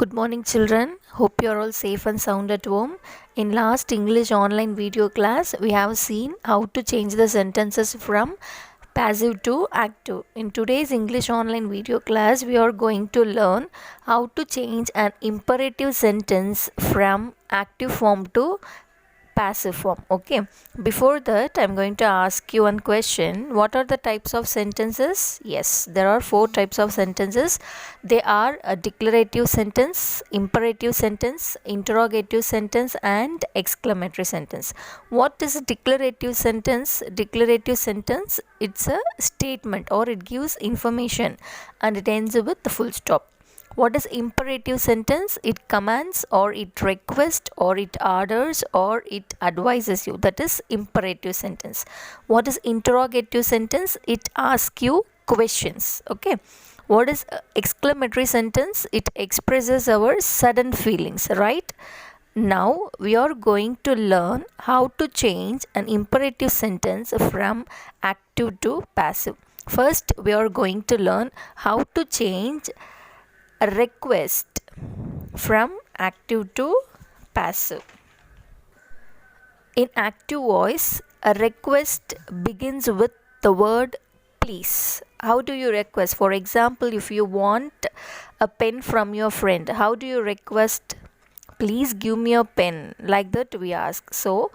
Good morning, children. Hope you are all safe and sound at home. In last English online video class, we have seen how to change the sentences from passive to active. In today's English online video class, we are going to learn how to change an imperative sentence from active form to passive form. Okay, before that I'm going to ask you one question. What are the types of sentences? Yes, there are four types of sentences. They are a declarative sentence, imperative sentence, interrogative sentence, and exclamatory sentence. What is a declarative sentence? Declarative sentence, it's a statement or it gives information and it ends with the full stop. What is imperative sentence? It commands or it requests or it orders or it advises you. That is imperative sentence. What is interrogative sentence? It asks you questions. Okay. What is exclamatory sentence? It expresses our sudden feelings, right? Now we are going to learn how to change an imperative sentence from active to passive. First, we are going to learn how to change a request from active to passive. In active voice, a request begins with the word please. How do you request? For example, if you want a pen from your friend, how do you request? Please give me a pen. Like that we ask. So,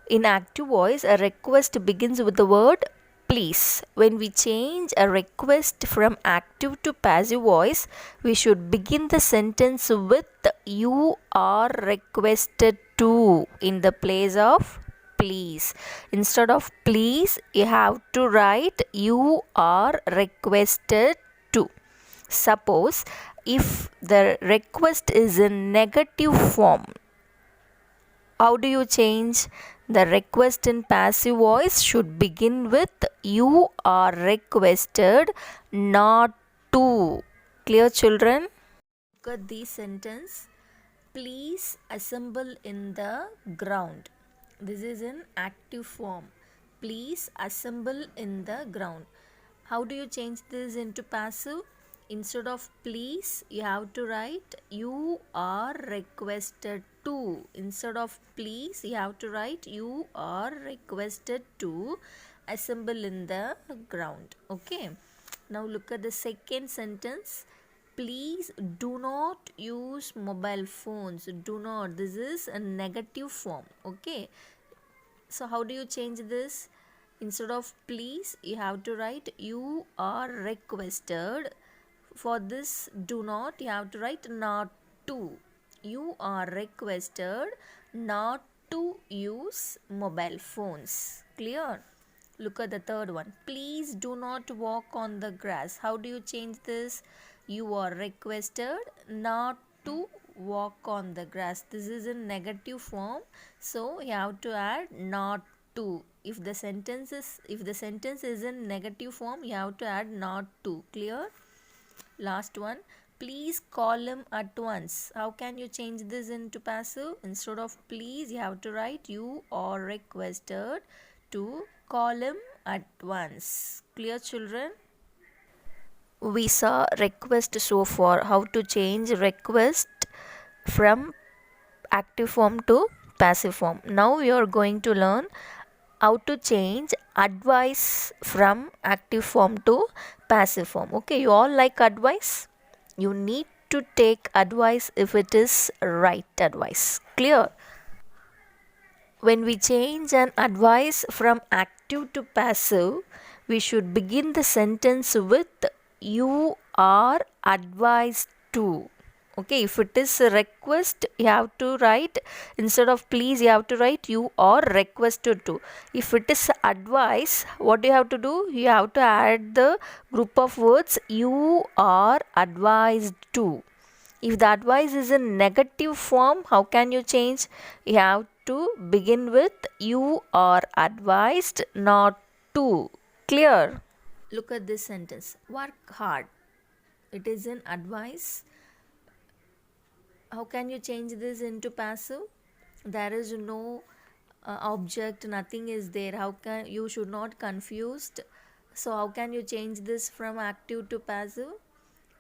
in active voice, a request begins with the word please. When we change a request from active to passive voice, we should begin the sentence with you are requested to in the place of please. Instead of please, you have to write you are requested to. Suppose if the request is in negative form, how do you change? The request in passive voice should begin with you are requested not to. Clear, children? Look at this sentence. Please assemble in the ground. This is in active form. Please assemble in the ground. How do you change this into passive? Instead of please, you have to write you are requested to. Instead of please, you have to write you are requested to assemble in the ground. Okay. Now look at the second sentence. Please do not use mobile phones. Do not. This is a negative form. Okay. So how do you change this? Instead of please, you have to write you are requested. For this do not, you have to write not to. You are requested not to use mobile phones. Clear? Look at the third one. Please do not walk on the grass. How do you change this? You are requested not to walk on the grass. This is in negative form, so you have to add not to. If the sentence is in negative form, you have to add not to. Clear? Last one. Please call him at once. How can you change this into passive? Instead of please, you have to write you are requested to call him at once. Clear, children? We saw request so far. How to change request from active form to passive form. Now we are going to learn how to change advice from active form to passive form. Okay, you all like advice? You need to take advice if it is right advice. Clear? When we change an advice from active to passive, we should begin the sentence with you are advised to. Okay, if it is a request, you have to write, instead of please, you have to write you are requested to. If it is advice, what do you have to do? You have to add the group of words you are advised to. If the advice is in negative form, how can you change? You have to begin with you are advised not to. Clear? Look at this sentence. Work hard. It is an advice. How can you change this into passive? There is no object, nothing is there. How can you should not confused? So how can you change this from active to passive?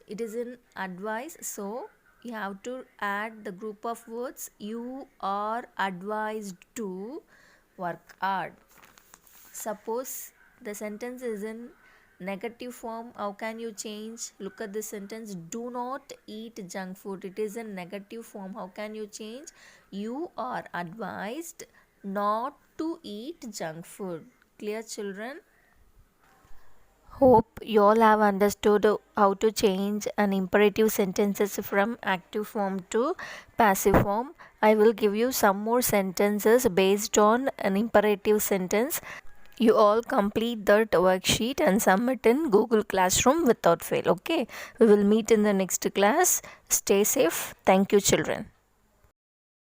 It is an advice, so You have to add the group of words. You are advised to work hard. Suppose the sentence is in negative form, how can you change? Look at the sentence. Do not eat junk food. It is in negative form. How can you change? You are advised not to eat junk food. Clear, children? Hope you all have understood how to change an imperative sentences from active form to passive form. I will give you some more sentences based on an imperative sentence. You all complete that worksheet and submit in Google Classroom without fail. Okay, we will meet in the next class. Stay safe. Thank you, children.